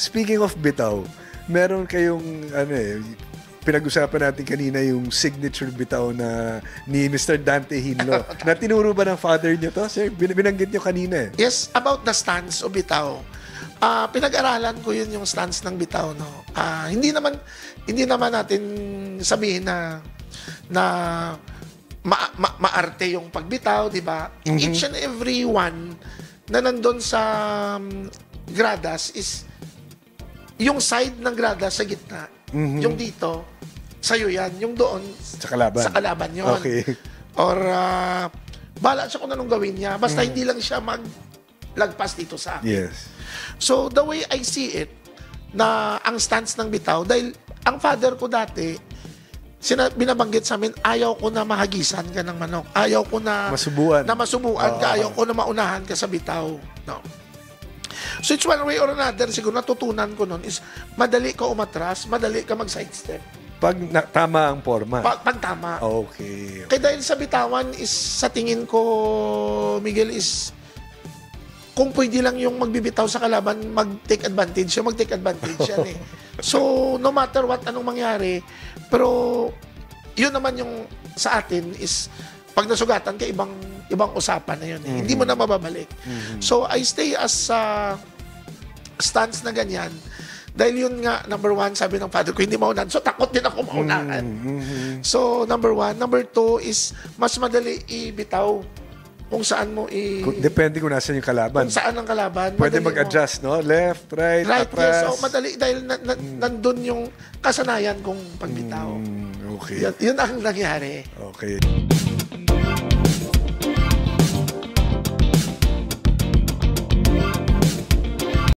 speaking of bitaw, meron kayong, pinag-usapan natin kanina yung signature bitaw na ni Mr. Dante Hinlo. Na tinuro ba ng father niyo to, sir? Binanggit niyo kanina eh. Yes, about the stance of bitaw. Pinag-aralan ko yun yung stance ng bitaw, no. Hindi naman natin sabihin na maarte yung pagbitaw, di ba? Each and every one na nandun sa gradas is yung side ng gradas sa gitna. Yung dito, sa'yo yan. Yung doon, Sa kalaban yun. Okay. Or, bahala siya kung anong gawin niya. Basta hindi lang siya maglagpas dito sa akin. Yes. So, the way I see it, na ang stance ng bitaw, dahil ang father ko dati, binabanggit sa amin, ayaw ko na mahagisan ka ng manok. Ayaw ko na masubuan ka. Ayaw ko na maunahan ka sa bitaw. No. So, it's one way or another, siguro natutunan ko nun is, madali ka umatras, madali ka mag-sidestep. Pag tama ang forma. Pag tama. Okay. Kaya dahil sa bitawan is, sa tingin ko, Miguel, is, kung pwede lang yung magbibitaw sa kalaban, mag-take advantage yan eh. So, no matter what, anong mangyari, pero, yun naman yung sa atin is, pag nasugatan ka, ibang usapan na yun eh. Hindi mo na mababalik. So, I stay as stance na ganyan. Dahil yun nga, number one, sabi ng father ko, hindi maunahan. So, takot din ako maunahan. So, number one. Number two is, mas madali ibitaw kung saan mo Depende kung nasan yung kalaban. Kung saan ang kalaban. Pwede mag-adjust, no? Left, right, atras. Yes. So, madali. Dahil nandun yung kasanayan kong pagbitaw. Okay. Yun ang nangyari. Okay.